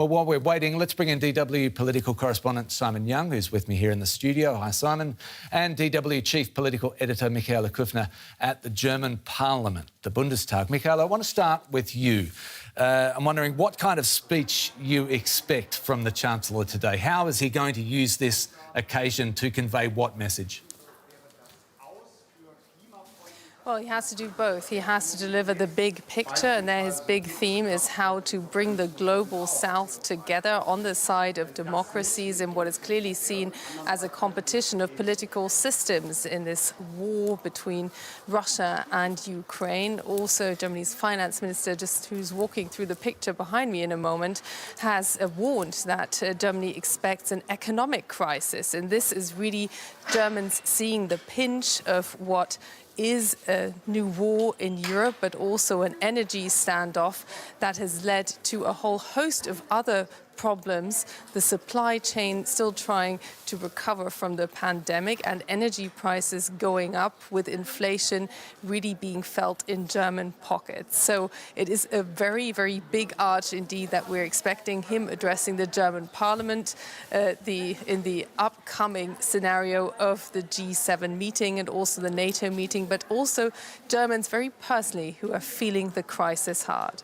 Well, while we're waiting, let's bring in DW political correspondent Simon Young, who's with me here in the studio. Hi, Simon. And DW chief political editor Michaela Kufner at the German Parliament, the Bundestag. Michaela, I want to start with you. I'm wondering what kind of speech you expect from the Chancellor today. How is he going to use this occasion to convey what message? Well, he has to do both. He has to deliver the big picture, and there his big theme is how to bring the global south together on the side of democracies in what is clearly seen as a competition of political systems in this war between Russia and Ukraine. Also, Germany's finance minister, just who's walking through the picture behind me in a moment, has warned that Germany expects an economic crisis. And this is really Germans seeing the pinch of what is a new war in Europe, but also an energy standoff that has led to a whole host of other problems. The supply chain still trying to recover from the pandemic, and energy prices going up, with inflation really being felt in German pockets. So it is a very, very big arch indeed that we're expecting him addressing the German Parliament in the upcoming scenario of the G7 meeting and also the NATO meeting, but also Germans very personally who are feeling the crisis hard.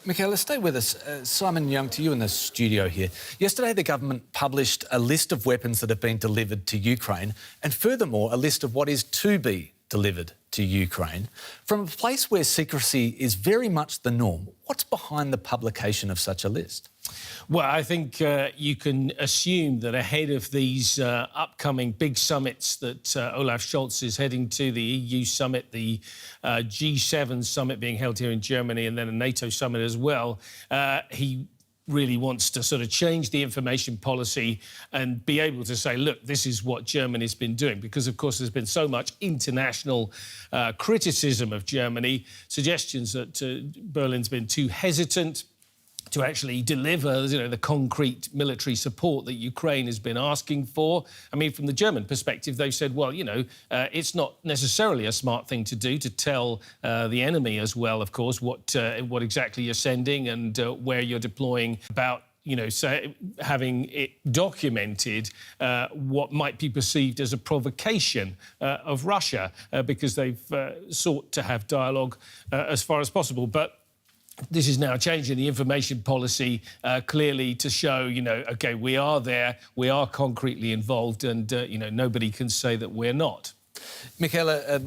Michaela, stay with us. Simon Young, to you in the studio here. Yesterday, the government published a list of weapons that have been delivered to Ukraine, and furthermore, a list of what is to be delivered to Ukraine. From a place where secrecy is very much the norm, what's behind the publication of such a list? Well, I think you can assume that ahead of these upcoming big summits that Olaf Scholz is heading to, the EU summit, the G7 summit being held here in Germany, and then a NATO summit as well, he really wants to sort of change the information policy and be able to say, look, this is what Germany's been doing. Because, of course, there's been so much international criticism of Germany, suggestions that Berlin's been too hesitant to actually deliver, the concrete military support that Ukraine has been asking for. I mean, from the German perspective, they've said, well, it's not necessarily a smart thing to do to tell the enemy as well, of course, what exactly you're sending and where you're deploying, about having it documented what might be perceived as a provocation of Russia, because they've sought to have dialogue as far as possible. But this is now changing the information policy clearly to show, OK, we are there, we are concretely involved, and, nobody can say that we're not. Michaela,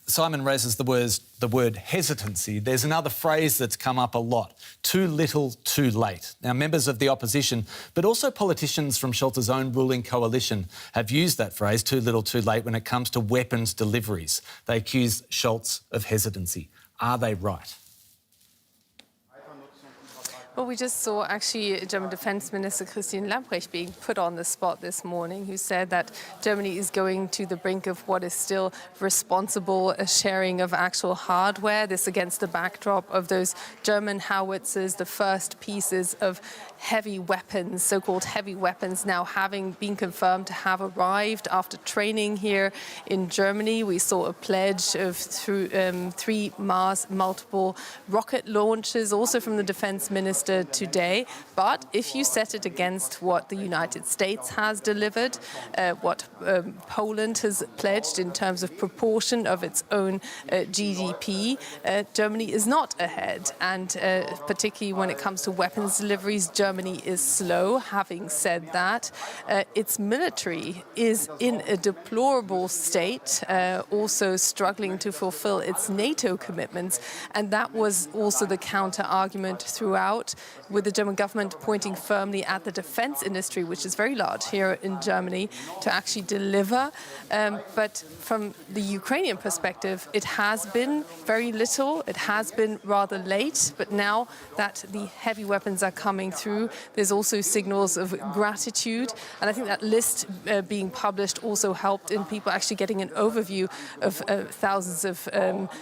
Simon raises the word hesitancy. There's another phrase that's come up a lot: too little, too late. Now, members of the opposition, but also politicians from Scholz's own ruling coalition, have used that phrase, too little, too late, when it comes to weapons deliveries. They accuse Scholz of hesitancy. Are they right? Well, we just saw actually German Defence Minister Christian Lambrecht being put on the spot this morning, who said that Germany is going to the brink of what is still responsible sharing of actual hardware. This against the backdrop of those German howitzers, the first pieces of heavy weapons, so-called heavy weapons, now having been confirmed to have arrived after training here in Germany. We saw a pledge of 3 Mars multiple rocket launches, also from the Defence Minister today. But if you set it against what the United States has delivered, what Poland has pledged in terms of proportion of its own GDP, Germany is not ahead. And particularly when it comes to weapons deliveries, Germany is slow. Having said that, its military is in a deplorable state, also struggling to fulfill its NATO commitments. And that was also the counter-argument throughout, with the German government pointing firmly at the defense industry, which is very large here in Germany, to actually deliver. But from the Ukrainian perspective, it has been very little. It has been rather late. But now that the heavy weapons are coming through, there's also signals of gratitude. And I think that list being published also helped in people actually getting an overview of thousands of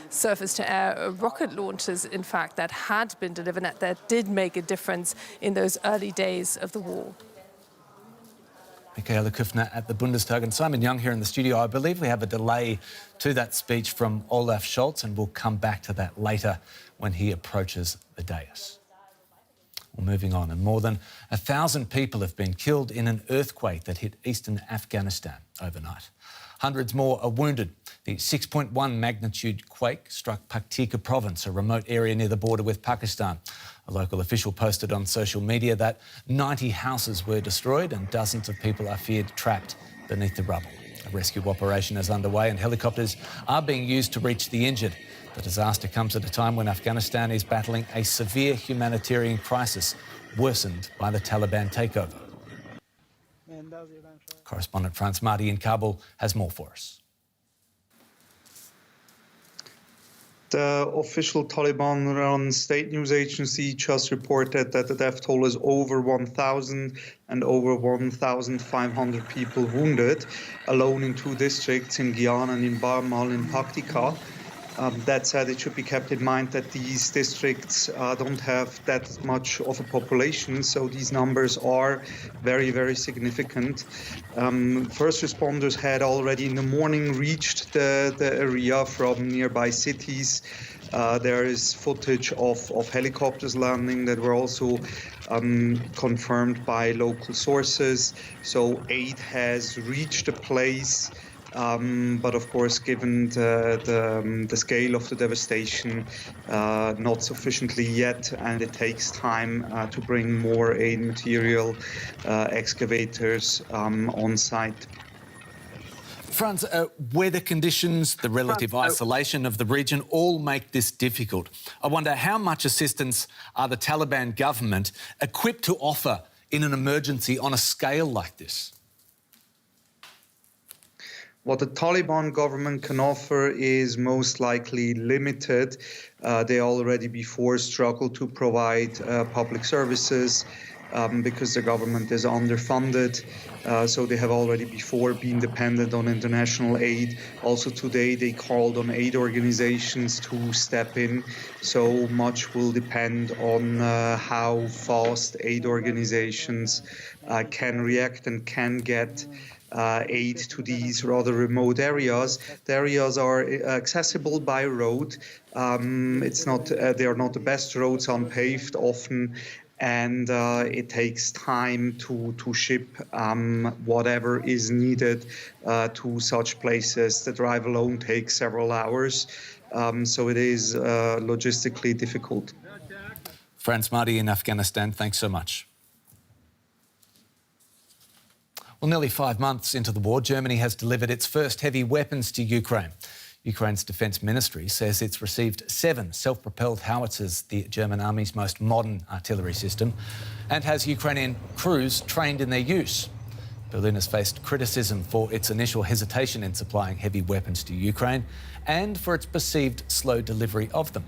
surface-to-air rocket launches, in fact, that had been delivered, that did make a difference in those early days of the war. Michaela Kufner at the Bundestag, and Simon Young here in the studio. I believe we have a delay to that speech from Olaf Scholz, and we'll come back to that later when he approaches the dais. Well, moving on, and more than 1,000 people have been killed in an earthquake that hit eastern Afghanistan overnight. Hundreds more are wounded. The 6.1 magnitude quake struck Paktika province, a remote area near the border with Pakistan. A local official posted on social media that 90 houses were destroyed and dozens of people are feared trapped beneath the rubble. A rescue operation is underway and helicopters are being used to reach the injured. The disaster comes at a time when Afghanistan is battling a severe humanitarian crisis, worsened by the Taliban takeover. Correspondent Franz Marti in Kabul has more for us. The official Taliban-run state news agency just reported that the death toll is over 1,000 and over 1,500 people wounded, alone in two districts, in Gyan and in Barmal in Paktika. That said, it should be kept in mind that these districts don't have that much of a population, so these numbers are very, very significant. First responders had already in the morning reached the area from nearby cities. There is footage of helicopters landing that were also confirmed by local sources. So aid has reached the place. But of course, given the scale of the devastation, not sufficiently yet, and it takes time to bring more aid material, excavators on site. Franz, weather conditions, the relative isolation of the region all make this difficult. I wonder how much assistance are the Taliban government equipped to offer in an emergency on a scale like this? What the Taliban government can offer is most likely limited. They already before struggled to provide public services because the government is underfunded. So they have already before been dependent on international aid. Also today they called on aid organizations to step in. So much will depend on how fast aid organizations can react and can get aid to these rather remote areas. The areas are accessible by road. It's not; they are not the best roads, unpaved often, and it takes time to ship whatever is needed to such places. The drive alone takes several hours, so it is logistically difficult. Franz Marti in Afghanistan, thanks so much. Well, nearly 5 months into the war, Germany has delivered its first heavy weapons to Ukraine. Ukraine's defence ministry says it's received 7 self-propelled howitzers, the German army's most modern artillery system, and has Ukrainian crews trained in their use. Berlin has faced criticism for its initial hesitation in supplying heavy weapons to Ukraine and for its perceived slow delivery of them.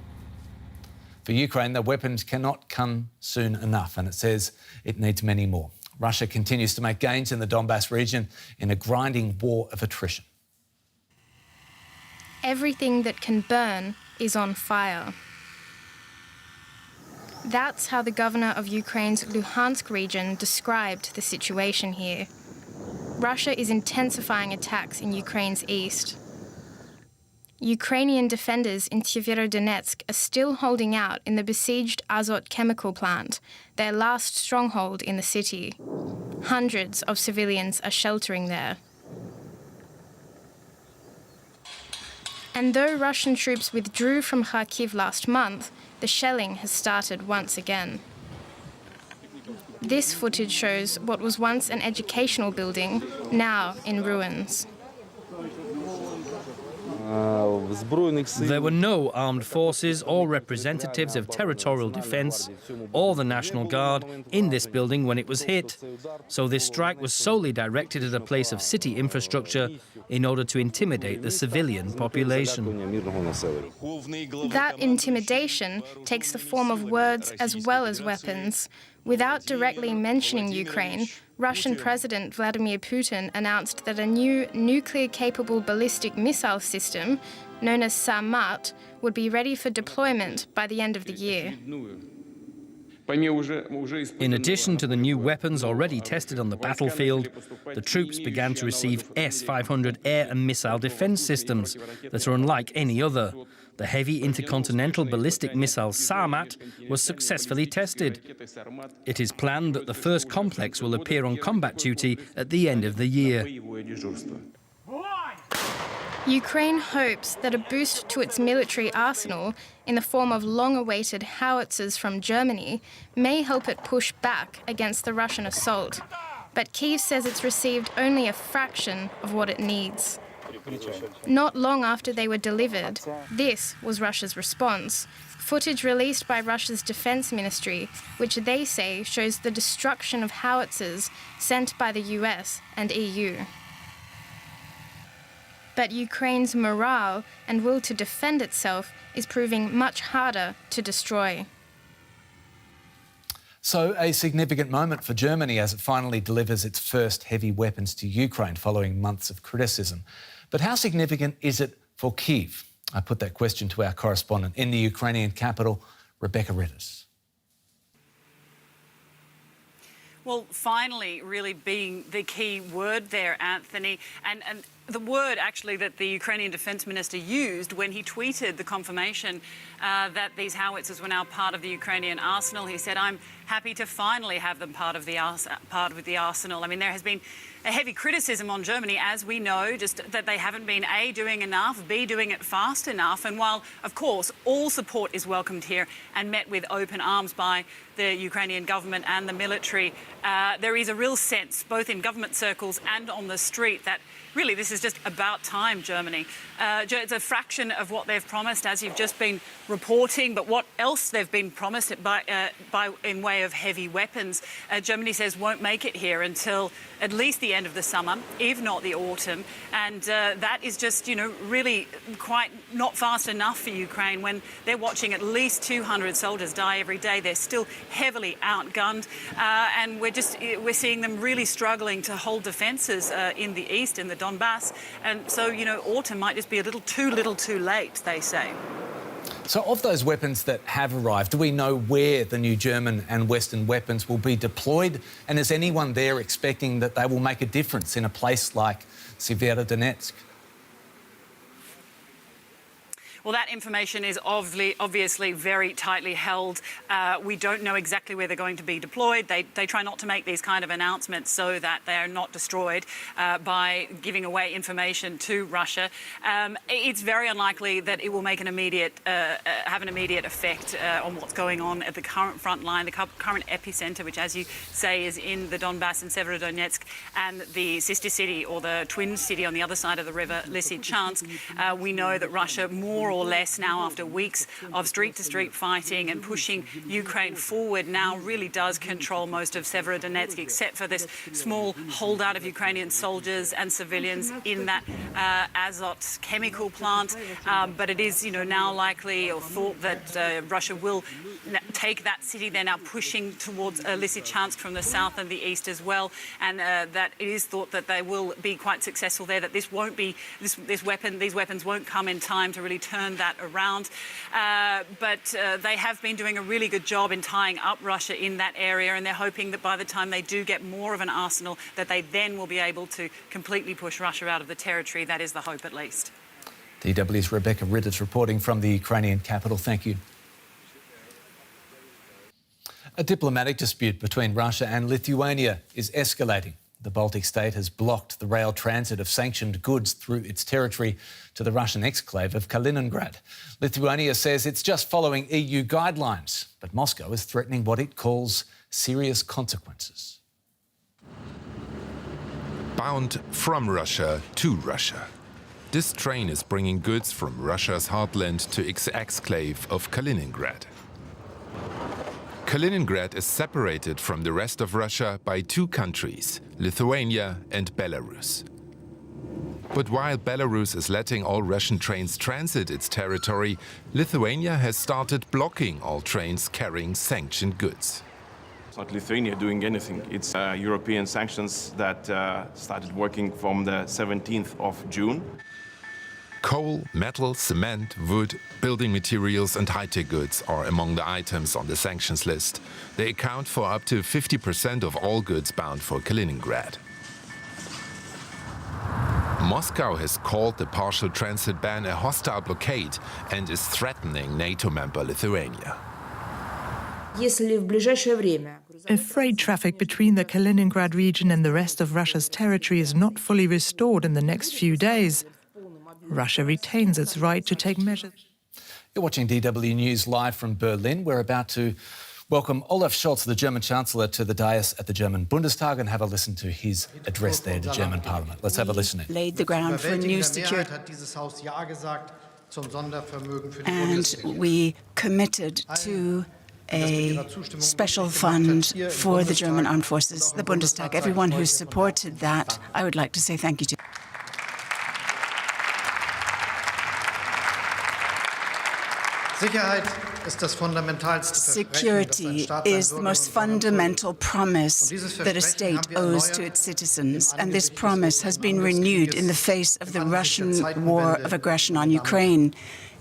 For Ukraine, the weapons cannot come soon enough, and it says it needs many more. Russia continues to make gains in the Donbass region in a grinding war of attrition. Everything that can burn is on fire. That's how the governor of Ukraine's Luhansk region described the situation here. Russia is intensifying attacks in Ukraine's east. Ukrainian defenders in Severodonetsk are still holding out in the besieged Azot chemical plant, their last stronghold in the city. Hundreds of civilians are sheltering there. And though Russian troops withdrew from Kharkiv last month, the shelling has started once again. This footage shows what was once an educational building, now in ruins. There were no armed forces or representatives of territorial defence or the National Guard in this building when it was hit, so this strike was solely directed at a place of city infrastructure in order to intimidate the civilian population. That intimidation takes the form of words as well as weapons. Without directly mentioning Ukraine, Russian President Vladimir Putin announced that a new nuclear-capable ballistic missile system, known as Sarmat, would be ready for deployment by the end of the year. In addition to the new weapons already tested on the battlefield, the troops began to receive S-500 air and missile defence systems that are unlike any other. the heavy intercontinental ballistic missile Sarmat was successfully tested. It is planned that the first complex will appear on combat duty at the end of the year. Ukraine hopes that a boost to its military arsenal in the form of long-awaited howitzers from Germany may help it push back against the Russian assault. But Kyiv says it's received only a fraction of what it needs. Not long after they were delivered, this was Russia's response. Footage released by Russia's defense ministry, which they say shows the destruction of howitzers sent by the US and EU. But Ukraine's morale and will to defend itself is proving much harder to destroy. So a significant moment for Germany as it finally delivers its first heavy weapons to Ukraine following months of criticism. But how significant is it for Kyiv? I put that question to our correspondent in the Ukrainian capital, Rebecca Ritters. Well, finally really being the key word there, Anthony, and the word actually that the Ukrainian Defence Minister used when he tweeted the confirmation that these howitzers were now part of the Ukrainian arsenal. He said, "I'm happy to finally have them part of the arsenal." I mean, there has been a heavy criticism on Germany, as we know, just that they haven't been A, doing enough, B, doing it fast enough. And while, of course, all support is welcomed here and met with open arms by the Ukrainian government and the military, there is a real sense, both in government circles and on the street, that really this is just about time, Germany. It's a fraction of what they've promised, as you've just been reporting, but what else they've been promised in way of heavy weapons, Germany says won't make it here until at least the end of the summer, if not the autumn. And that is just, really quite not fast enough for Ukraine when they're watching at least 200 soldiers die every day. They're still heavily outgunned, and we're seeing them really struggling to hold defences in the east, in the Donbass. And so, autumn might just be a little too late, they say. So of those weapons that have arrived, do we know where the new German and Western weapons will be deployed? And is anyone there expecting that they will make a difference in a place like Severodonetsk? Well, that information is obviously very tightly held. We don't know exactly where they're going to be deployed. They try not to make these kind of announcements so that they are not destroyed by giving away information to Russia. It's very unlikely that it will make an have an immediate effect on what's going on at the current front line, the current epicenter, which, as you say, is in the Donbass and Severodonetsk, and the sister city or the twin city on the other side of the river, Lysychansk. We know that Russia, more or less now after weeks of street-to-street fighting and pushing Ukraine forward, now really does control most of Severodonetsk, except for this small holdout of Ukrainian soldiers and civilians in that Azot chemical plant. But it is, now likely or thought that Russia will take that city. They're now pushing towards Lysychansk from the south and the east as well, and that it is thought that they will be quite successful there. That this won't be these weapons won't come in time to really turn that around. But they have been doing a really good job in tying up Russia in that area, and they're hoping that by the time they do get more of an arsenal, that they then will be able to completely push Russia out of the territory. That is the hope, at least. DW's Rebecca Ritters reporting from the Ukrainian capital. Thank you. A diplomatic dispute between Russia and Lithuania is escalating. The Baltic state has blocked the rail transit of sanctioned goods through its territory to the Russian exclave of Kaliningrad. Lithuania says it's just following EU guidelines, but Moscow is threatening what it calls serious consequences. Bound from Russia to Russia. This train is bringing goods from Russia's heartland to its exclave of Kaliningrad. Kaliningrad is separated from the rest of Russia by two countries, Lithuania and Belarus. But while Belarus is letting all Russian trains transit its territory, Lithuania has started blocking all trains carrying sanctioned goods. It's not Lithuania doing anything. It's European sanctions that started working from the 17th of June. Coal, metal, cement, wood, building materials and high-tech goods are among the items on the sanctions list. They account for up to 50% of all goods bound for Kaliningrad. Moscow has called the partial transit ban a hostile blockade and is threatening NATO member Lithuania. If freight traffic between the Kaliningrad region and the rest of Russia's territory is not fully restored in the next few days, Russia retains its right to take measures. You're watching DW News live from Berlin. We're about to welcome Olaf Scholz, the German Chancellor, to the dais at the German Bundestag and have a listen to his address there to German Parliament. Let's have a listen in. Laid the ground for new security. And we committed to a special fund for the German armed forces, the Bundestag. Everyone who supported that, I would like to say thank you to. Security is the most fundamental promise that a state owes to its citizens, and this promise has been renewed in the face of the Russian war of aggression on Ukraine.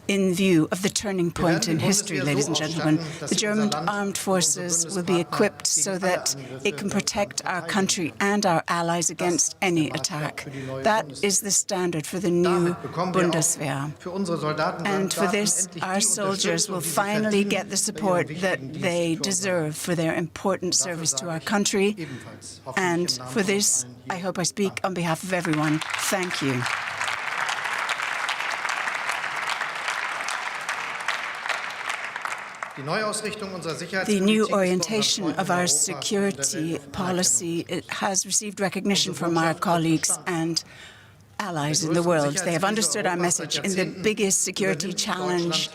In view of the turning point in history, ladies and gentlemen, the German armed forces will be equipped so that it can protect our country and our allies against any attack. That is the standard for the new Bundeswehr. And for this, our soldiers will finally get the support that they deserve for their important service to our country. And for this, I hope I speak on behalf of everyone. Thank you. The new orientation of our security policy has received recognition from our colleagues and allies in the world. They have understood our message. In the biggest security challenge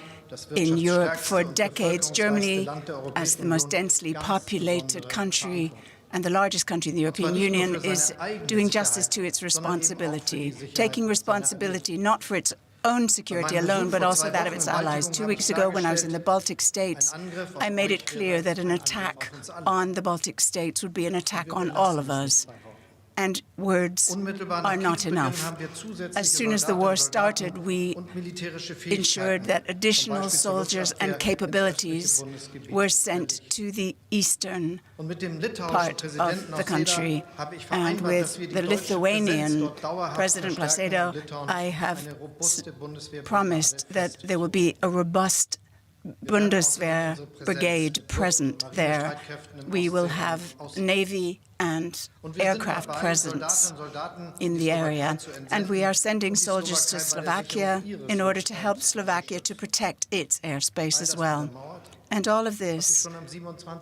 in Europe for decades, Germany, as the most densely populated country and the largest country in the European Union, is doing justice to its responsibility, taking responsibility not for its own security alone, but also that of its allies. 2 weeks ago, when I was in the Baltic states, I made it clear that an attack on the Baltic states would be an attack on all of us. And words are not enough. As soon as the war started, we ensured that additional soldiers and capabilities were sent to the eastern part of the country. And with the Lithuanian President Placedo, I have promised that there will be a robust Bundeswehr brigade present there. We will have Navy and aircraft presence in the area. And we are sending soldiers to Slovakia in order to help Slovakia to protect its airspace as well. And all of this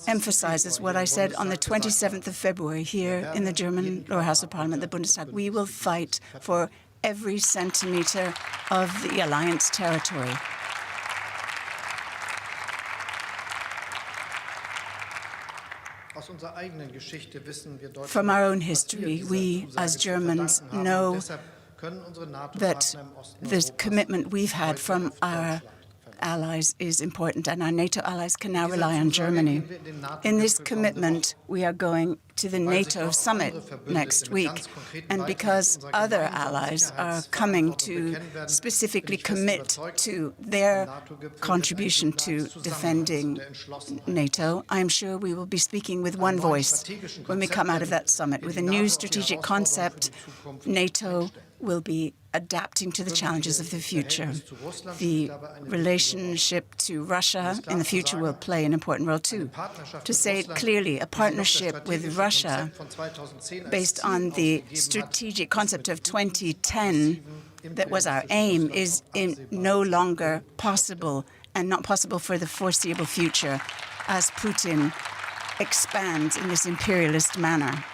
emphasizes what I said on the 27th of February here in the German lower house of parliament, the Bundestag. We will fight for every centimeter of the alliance territory. From our own history, we as Germans know that the commitment we've had from our allies is important, and our NATO allies can now rely on Germany. In this commitment, we are going to the NATO summit next week, and because other allies are coming to specifically commit to their contribution to defending NATO, I'm sure we will be speaking with one voice when we come out of that summit. With a new strategic concept, NATO will be adapting to the challenges of the future. The relationship to Russia in the future will play an important role too. To say it clearly, a partnership with Russia based on the strategic concept of 2010 that was our aim is no longer possible, and not possible for the foreseeable future as Putin expands in this imperialist manner.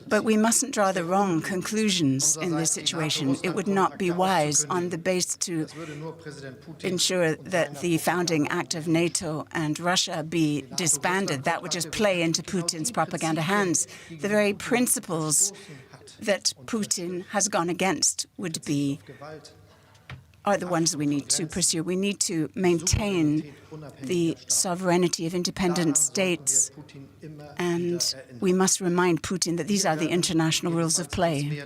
But we mustn't draw the wrong conclusions in this situation. It would not be wise on the base to ensure that the founding act of NATO and Russia be disbanded. That would just play into Putin's propaganda hands. The very principles that Putin has gone against are the ones we need to pursue. We need to maintain the sovereignty of independent states, and we must remind Putin that these are the international rules of play.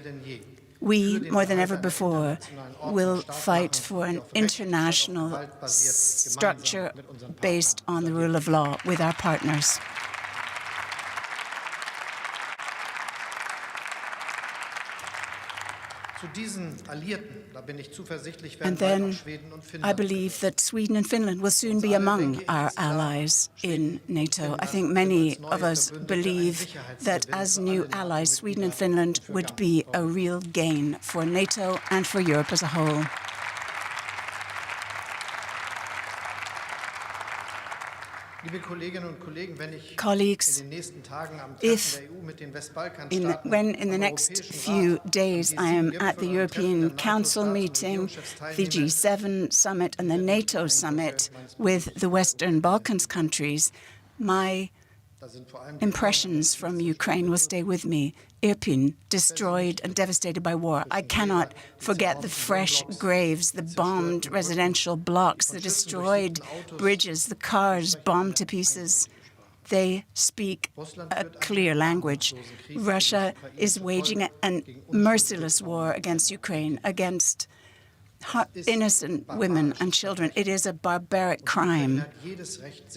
We, more than ever before, will fight for an international structure based on the rule of law with our partners. And then I believe that Sweden and Finland will soon be among our allies in NATO. I think many of us believe that as new allies, Sweden and Finland would be a real gain for NATO and for Europe as a whole. Colleagues, when in the next few days I am at the European Council meeting, the G7 summit and the NATO summit with the Western Balkans countries, my impressions from Ukraine will stay with me. Irpin, destroyed and devastated by war. I cannot forget the fresh graves, the bombed residential blocks, the destroyed bridges, the cars bombed to pieces. They speak a clear language. Russia is waging a merciless war against Ukraine, against innocent women and children. It is a barbaric crime,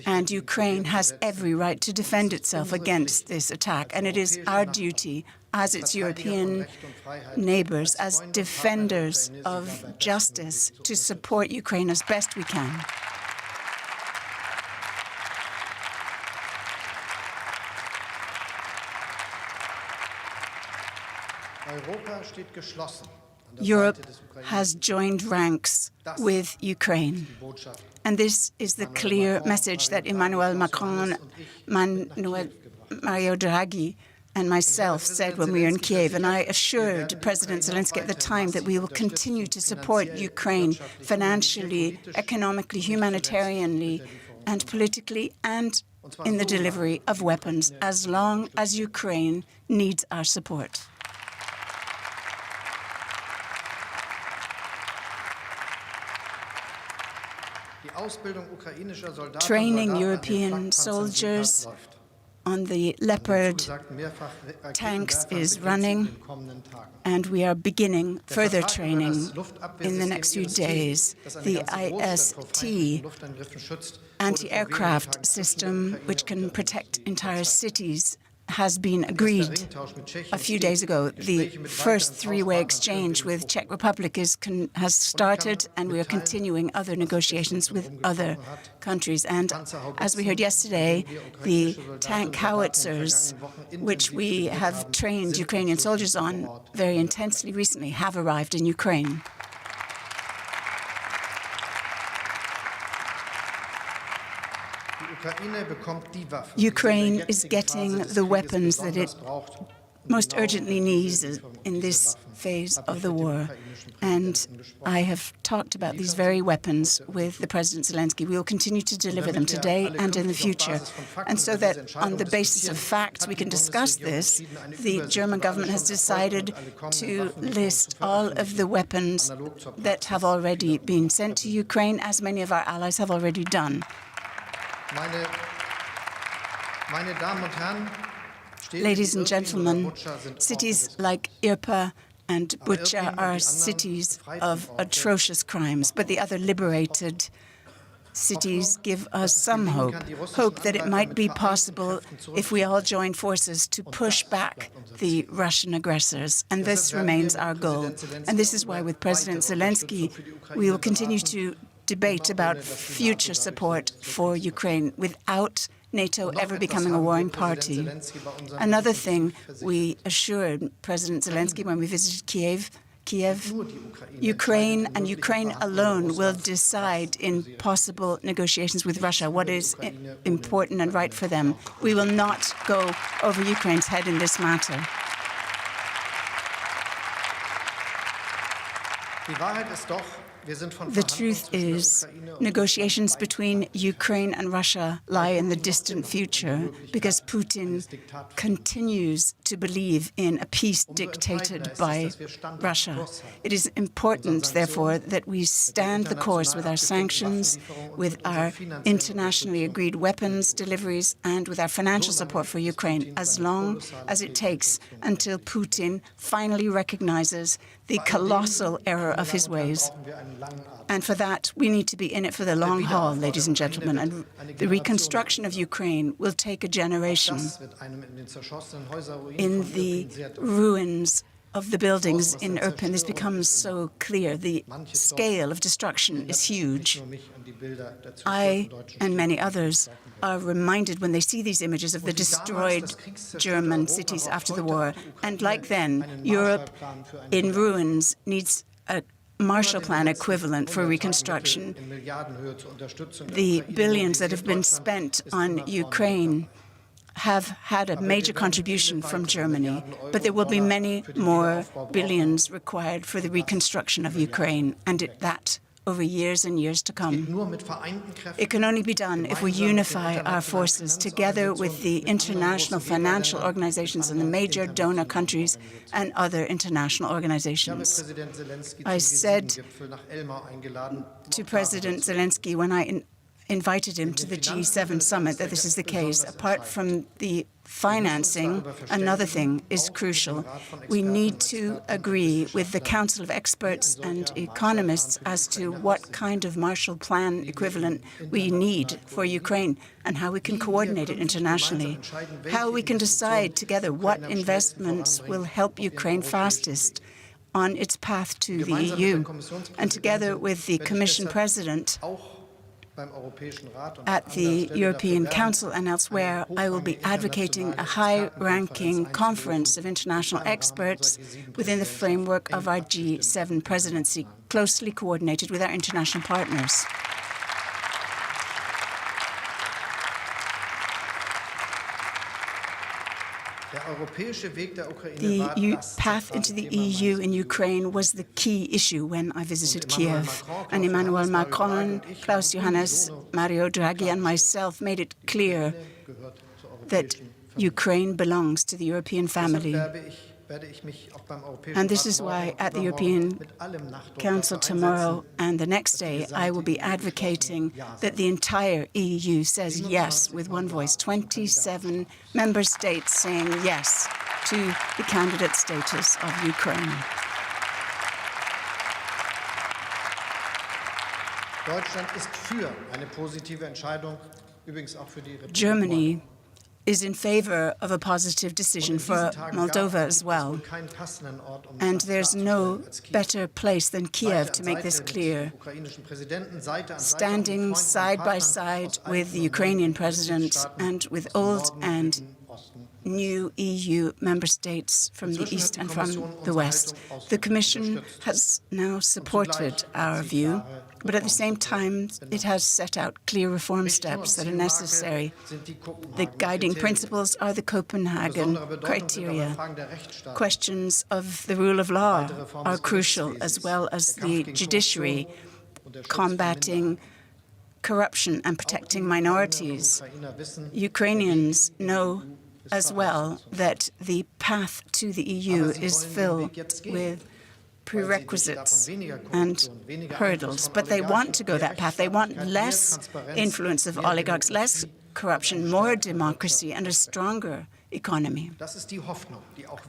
and Ukraine has every right to defend itself against this attack. And it is our duty as its European neighbors, as defenders of justice, to support Ukraine as best we can. Europe has joined ranks with Ukraine. And this is the clear message that Emmanuel Macron, Mario Draghi, and myself said when we were in Kiev. And I assured President Zelensky at the time that we will continue to support Ukraine financially, economically, humanitarianly, and politically, and in the delivery of weapons, as long as Ukraine needs our support. Training European soldiers on the Leopard tanks is running, and we are beginning further training in the next few days. The IST anti-aircraft system, which can protect entire cities, has been agreed a few days ago. The first three-way exchange with Czech Republic has started, and we are continuing other negotiations with other countries. And as we heard yesterday, the tank howitzers, which we have trained Ukrainian soldiers on very intensely recently, have arrived in Ukraine. Ukraine is getting the weapons that it most urgently needs in this phase of the war. And I have talked about these very weapons with the President Zelensky. We will continue to deliver them today and in the future. And so that on the basis of facts we can discuss this, the German government has decided to list all of the weapons that have already been sent to Ukraine, as many of our allies have already done. Ladies and gentlemen, cities like Irpa and Bucha are cities of atrocious crimes, but the other liberated cities give us some hope that it might be possible if we all join forces to push back the Russian aggressors. And this remains our goal. And this is why with President Zelensky, we will continue to debate about future support for Ukraine without NATO ever becoming a warring party. Another thing we assured President Zelensky when we visited Kiev, Ukraine and Ukraine alone will decide in possible negotiations with Russia what is important and right for them. We will not go over Ukraine's head in this matter. The truth is, negotiations between Ukraine and Russia lie in the distant future because Putin continues to believe in a peace dictated by Russia. It is important, therefore, that we stand the course with our sanctions, with our internationally agreed weapons deliveries, and with our financial support for Ukraine, as long as it takes until Putin finally recognizes the colossal error of his ways. And for that, we need to be in it for the long haul, ladies and gentlemen. And the reconstruction of Ukraine will take a generation. In the ruins of the buildings in Irpin, this becomes so clear. The scale of destruction is huge. I and many others are reminded when they see these images of the destroyed German cities after the war. And like then, Europe in ruins needs a Marshall Plan equivalent for reconstruction. The billions that have been spent on Ukraine have had a major contribution from Germany, but there will be many more billions required for the reconstruction of Ukraine, and that over years and years to come. It can only be done if we unify our forces together with the international financial organizations and the major donor countries and other international organizations. I said to President Zelensky when I invited him to the G7 summit that this is the case. Apart from the financing, another thing is crucial. We need to agree with the Council of Experts and Economists as to what kind of Marshall Plan equivalent we need for Ukraine and how we can coordinate it internationally, how we can decide together what investments will help Ukraine fastest on its path to the EU. And together with the Commission President, at the European Council and elsewhere, I will be advocating a high-ranking conference of international experts within the framework of our G7 presidency, closely coordinated with our international partners. The path into the EU in Ukraine was the key issue when I visited Kiev. And Emmanuel Macron, Klaus Johannes, Mario Draghi, and myself made it clear that Ukraine belongs to the European family. And this is why at the European Council tomorrow and the next day, I will be advocating that the entire EU says yes with one voice, 27 member states saying yes to the candidate status of Ukraine. Germany is in favor of a positive decision for Moldova as well. And there's no better place than Kiev to make this clear. Standing side by side with the Ukrainian president and with old and new EU member states from the east and from the west. The Commission has now supported our view, but at the same time, it has set out clear reform steps that are necessary. The guiding principles are the Copenhagen criteria. Questions of the rule of law are crucial, as well as the judiciary, combating corruption and protecting minorities. Ukrainians know as well that the path to the EU is filled with prerequisites and hurdles, but they want to go that path. They want less influence of oligarchs, less corruption, more democracy, and a stronger economy.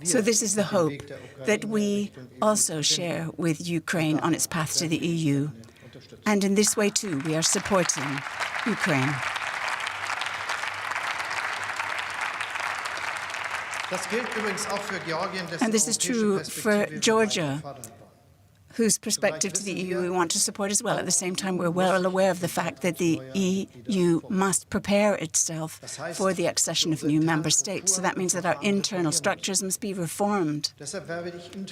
So this is the hope that we also share with Ukraine on its path to the EU. And in this way, too, we are supporting Ukraine. And this is true for Georgia, whose perspective to the EU we want to support as well. At the same time, we're well aware of the fact that the EU must prepare itself for the accession of new member states. So that means that our internal structures must be reformed.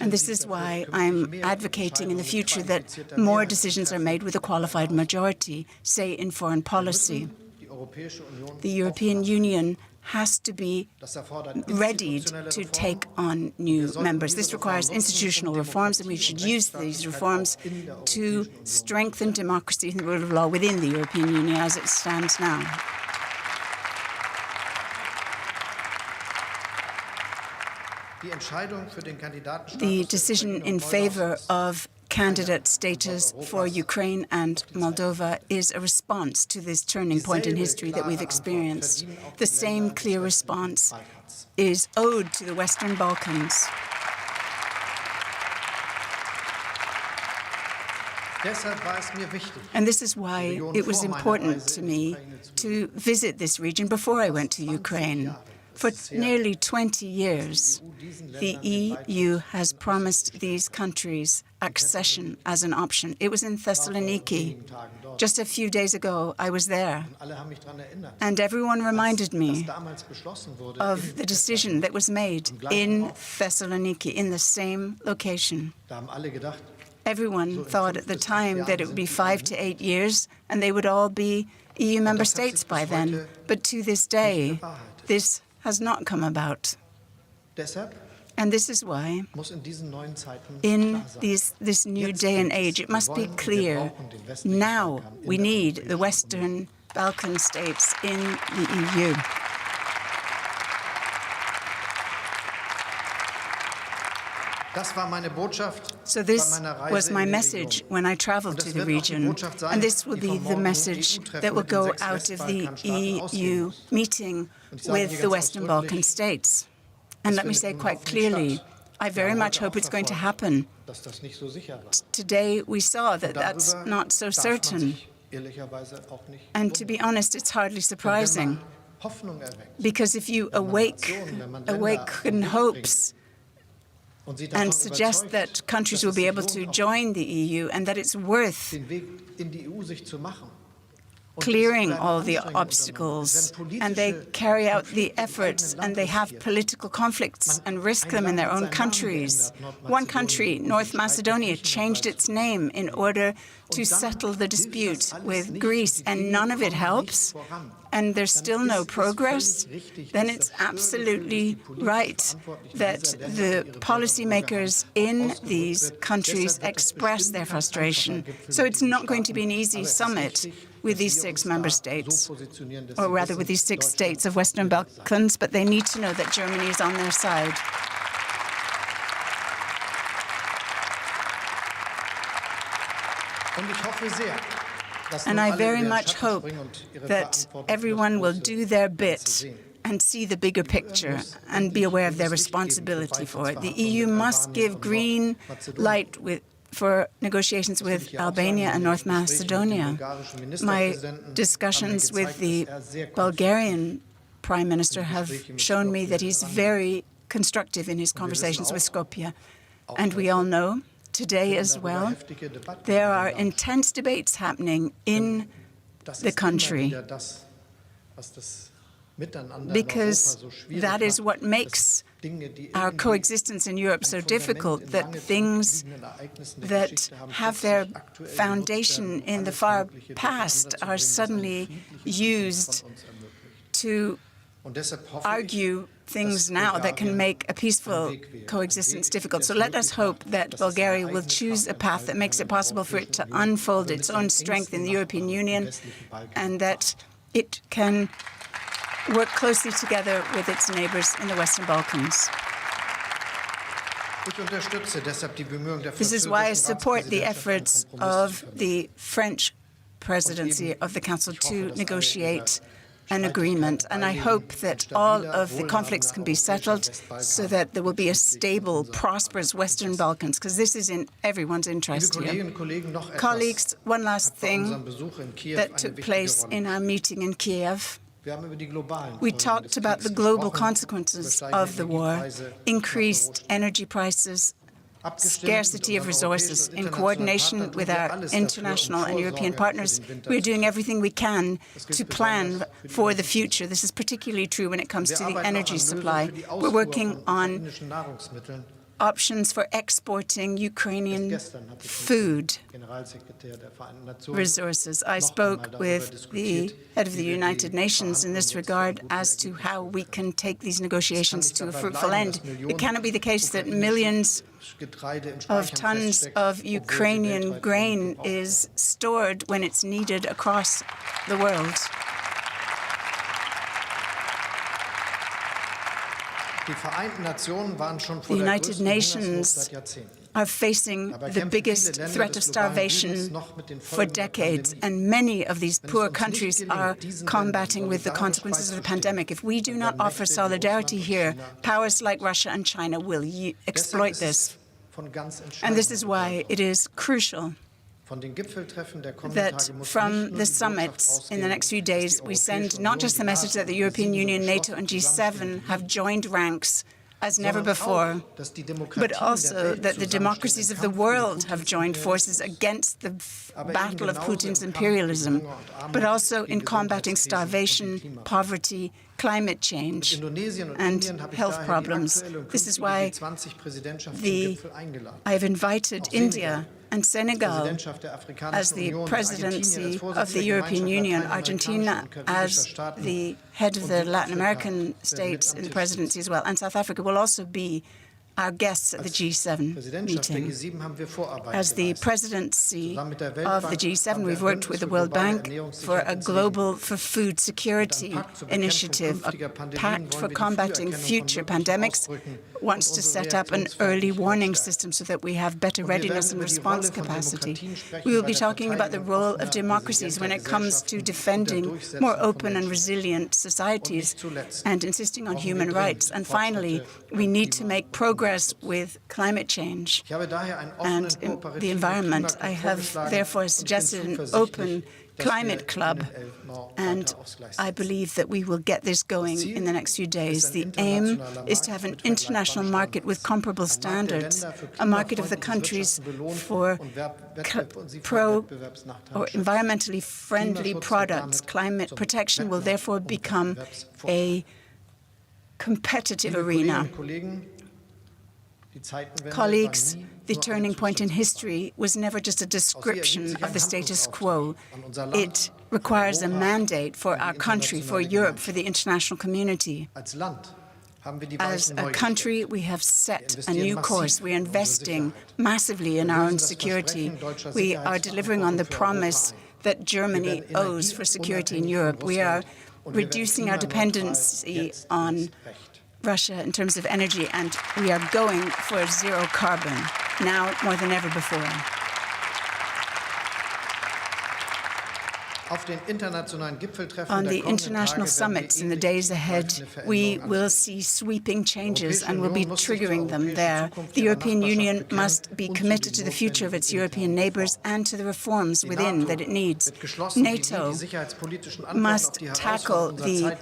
And this is why I'm advocating in the future that more decisions are made with a qualified majority, say in foreign policy. The European Union has to be ready to take on new members. This requires institutional reforms, and we should use these reforms to strengthen democracy and the rule of law within the European Union as it stands now. The decision in favor of candidate status for Ukraine and Moldova is a response to this turning point in history that we've experienced. The same clear response is owed to the Western Balkans. And this is why it was important to me to visit this region before I went to Ukraine. For nearly 20 years, the EU has promised these countries accession as an option. It was in Thessaloniki. Just a few days ago, I was there. And everyone reminded me of the decision that was made in Thessaloniki, in the same location. Everyone thought at the time that it would be 5 to 8 years, and they would all be EU member states by then. But to this day, this has not come about. And this is why, in this new day and age, it must be clear, now we need the Western Balkan states in the EU. So this was my message when I traveled to the region, and this will be the message that will go out of the EU meeting with the Western Balkan states. And let me say quite clearly, I very much hope it's going to happen. Today we saw that that's not so certain. And to be honest, it's hardly surprising. Because if you awaken hopes and suggest that countries will be able to join the EU and that it's worth clearing all the obstacles, and they carry out the efforts, and they have political conflicts and risk them in their own countries. One country, North Macedonia, changed its name in order to settle the dispute with Greece, and none of it helps, and there's still no progress, then it's absolutely right that the policymakers in these countries express their frustration. So it's not going to be an easy summit with these 6 member states, or rather with these 6 states of Western Balkans, but they need to know that Germany is on their side. And I very much hope that everyone will do their bit and see the bigger picture and be aware of their responsibility for it. The EU must give green light for negotiations with Albania and North Macedonia. My discussions with the Bulgarian Prime Minister have shown me that he's very constructive in his conversations with Skopje. And we all know, today as well, there are intense debates happening in the country, because that is what makes our coexistence in Europe so difficult, that things that have their foundation in the far past are suddenly used to argue things now that can make a peaceful coexistence difficult. So let us hope that Bulgaria will choose a path that makes it possible for it to unfold its own strength in the European Union, and that it can work closely together with its neighbors in the Western Balkans. This is why I support the efforts of the French presidency of the Council to negotiate an agreement, and I hope that all of the conflicts can be settled so that there will be a stable, prosperous Western Balkans, because this is in everyone's interest here. Colleagues, one last thing that took place in our meeting in Kiev. We talked about the global consequences of the war, increased energy prices, scarcity of resources. In coordination with our international and European partners, we're doing everything we can to plan for the future. This is particularly true when it comes to the energy supply. We're working on options for exporting Ukrainian food resources. I spoke with the head of the United Nations in this regard as to how we can take these negotiations to a fruitful end. It cannot be the case that millions of tons of Ukrainian grain is stored when it's needed across the world. The United Nations are facing the biggest threat of starvation for decades, and many of these poor countries are combating with the consequences of the pandemic. If we do not offer solidarity here, powers like Russia and China will exploit this. And this is why it is crucial that from the summits in the next few days, we send not just the message that the European Union, NATO and G7 have joined ranks as never before, but also that the democracies of the world have joined forces against the battle of Putin's imperialism, but also in combating starvation, poverty, climate change, and health problems. This is why I have invited India and Senegal as the presidency of the European Union, Argentina as the head of the Latin American states in the presidency as well, and South Africa will also be our guests at the G7 meeting. As the presidency of the G7, we've worked with the World Bank for a global food security initiative, a pact for combating future pandemics, wants to set up an early warning system so that we have better readiness and response capacity. We will be talking about the role of democracies when it comes to defending more open and resilient societies and insisting on human rights. And finally, we need to make progress with climate change and the environment. I have therefore suggested an open climate club, and I believe that we will get this going in the next few days. The aim is to have an international market with comparable standards, a market of the countries for pro or environmentally friendly products. Climate protection will therefore become a competitive arena. Colleagues, the turning point in history was never just a description of the status quo. It requires a mandate for our country, for Europe, for the international community. As a country, we have set a new course. We are investing massively in our own security. We are delivering on the promise that Germany owes for security in Europe. We are reducing our dependency on Russia in terms of energy, and we are going for zero carbon, now more than ever before. On the international summits in the days ahead, we will see sweeping changes and will be triggering them there. The European Union must be committed to the future of its European neighbours and to the reforms within that it needs. NATO must tackle the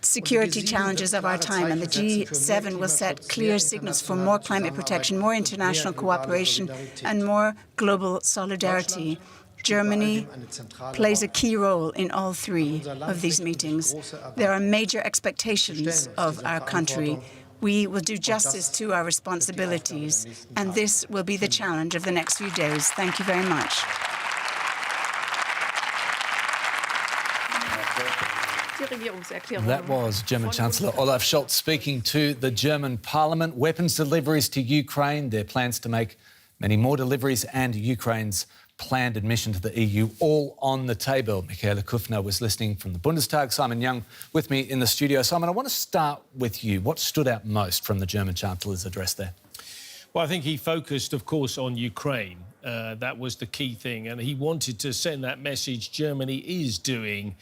security challenges of our time, and the G7 will set clear signals for more climate protection, more international cooperation, and more global solidarity. Germany plays a key role in all three of these meetings. There are major expectations of our country. We will do justice to our responsibilities, and this will be the challenge of the next few days. Thank you very much. That was German Chancellor Olaf Scholz speaking to the German Parliament. Weapons deliveries to Ukraine, their plans to make many more deliveries, and Ukraine's planned admission to the EU, all on the table. Michaela Kufner was listening from the Bundestag. Simon Young with me in the studio. Simon, I want to start with you. What stood out most from the German Chancellor's address there? Well, I think he focused, of course, on Ukraine. That was the key thing. And he wanted to send that message Germany is doing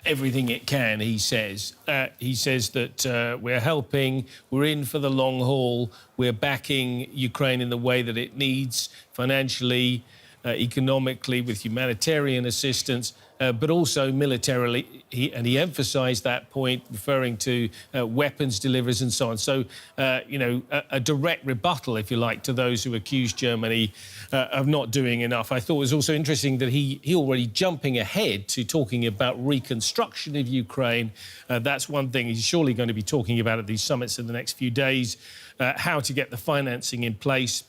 everything it can, he says. He says that we're helping, we're in for the long haul, we're backing Ukraine in the way that it needs, financially, economically, with humanitarian assistance, but also militarily. He emphasised that point, referring to weapons deliveries and so on. So, you know, a direct rebuttal, if you like, to those who accuse Germany of not doing enough. I thought it was also interesting that he already jumping ahead to talking about reconstruction of Ukraine. That's one thing he's surely going to be talking about at these summits in the next few days, how to get the financing in place.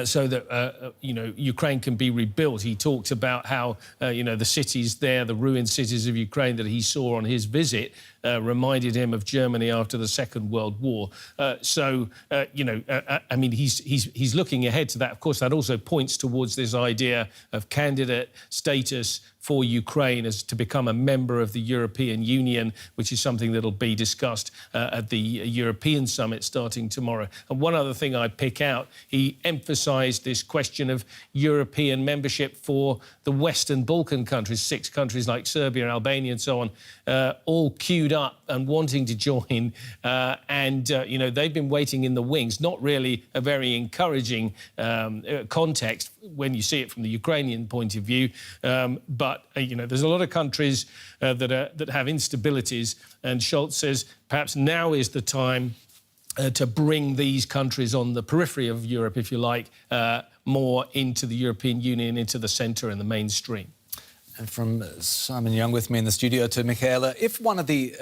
So that, you know, Ukraine can be rebuilt. He talked about how, you know, the cities there, the ruined cities of Ukraine that he saw on his visit, reminded him of Germany after the Second World War. You know, I mean, he's looking ahead to that. Of course, that also points towards this idea of candidate status for Ukraine as to become a member of the European Union, which is something that'll be discussed at the European summit starting tomorrow. And one other thing I'd pick out, he emphasised this question of European membership for the Western Balkan countries, 6 countries like Serbia, Albania and so on, all queued up and wanting to join. You know, they've been waiting in the wings, not really a very encouraging context when you see it from the Ukrainian point of view. But, you know, there's a lot of countries that have instabilities, and Scholz says perhaps now is the time to bring these countries on the periphery of Europe, if you like, more into the European Union, into the centre and the mainstream. And from Simon Young with me in the studio to Michaela, if one of the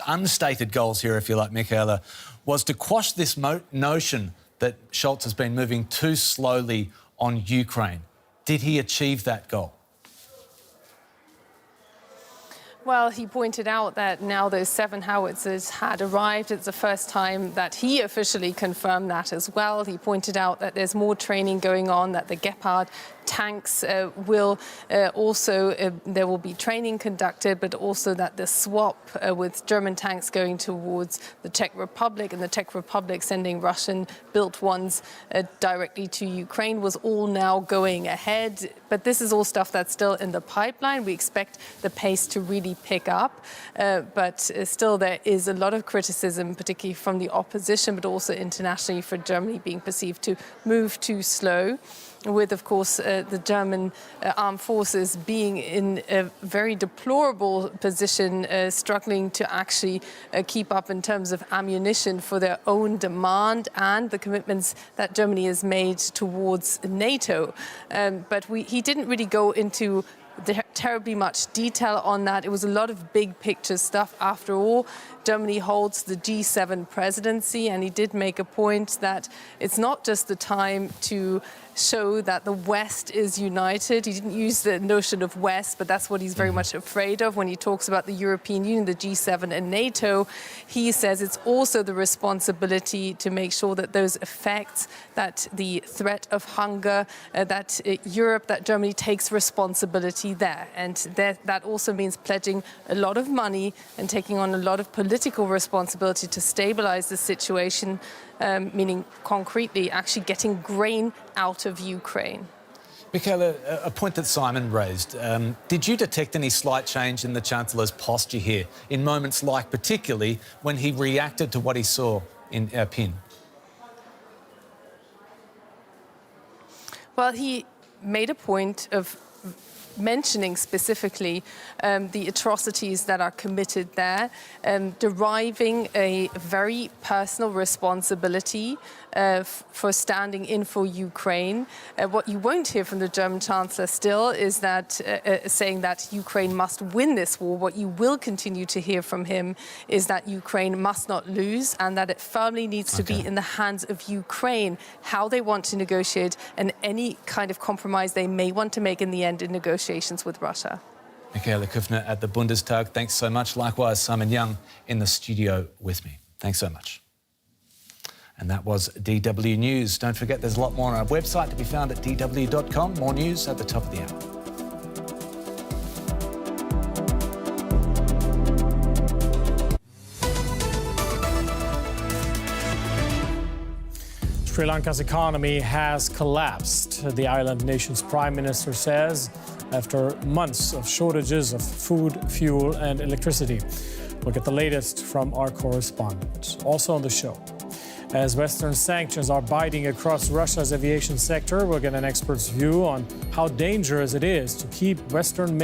unstated goals here, if you like, Michaela, was to quash this notion that Scholz has been moving too slowly on Ukraine, did he achieve that goal? Well, he pointed out that now those 7 howitzers had arrived. It's the first time that he officially confirmed that as well. He pointed out that there's more training going on, that the Gepard tanks will there will be training conducted, but also that the swap with German tanks going towards the Czech Republic and the Czech Republic sending Russian-built ones directly to Ukraine was all now going ahead. But this is all stuff that's still in the pipeline. We expect the pace to really pick up, but still there is a lot of criticism, particularly from the opposition, but also internationally, for Germany being perceived to move too slow, with, of course, the German armed forces being in a very deplorable position, struggling to actually keep up in terms of ammunition for their own demand and the commitments that Germany has made towards NATO. But he didn't really go into terribly much detail on that. It was a lot of big picture stuff. After all, Germany holds the G7 presidency, and he did make a point that it's not just the time to show that the West is united. He didn't use the notion of West, but that's what he's very much afraid of when he talks about the European Union, the G7 and NATO. He says it's also the responsibility to make sure that those effects, that the threat of hunger, that Germany takes responsibility there. And that also means pledging a lot of money and taking on a lot of political responsibility to stabilize the situation, meaning concretely actually getting grain out of Ukraine. Michaela, a point that Simon raised. Did you detect any slight change in the Chancellor's posture here in moments like particularly when he reacted to what he saw in Irpin? Well, he made a point of mentioning specifically the atrocities that are committed there, deriving a very personal responsibility for standing in for Ukraine. What you won't hear from the German Chancellor still is that saying that Ukraine must win this war. What you will continue to hear from him is that Ukraine must not lose, and that it firmly needs to be in the hands of Ukraine how they want to negotiate and any kind of compromise they may want to make in the end in negotiations with Russia. Michaela Kufner at the Bundestag, thanks so much. Likewise, Simon Young in the studio with me. Thanks so much. And that was DW News. Don't forget there's a lot more on our website to be found at dw.com. More news at the top of the hour. Sri Lanka's economy has collapsed, the island nation's prime minister says, after months of shortages of food, fuel and electricity. We'll get the latest from our correspondent. Also on the show, as Western sanctions are biting across Russia's aviation sector, we'll get an expert's view on how dangerous it is to keep Western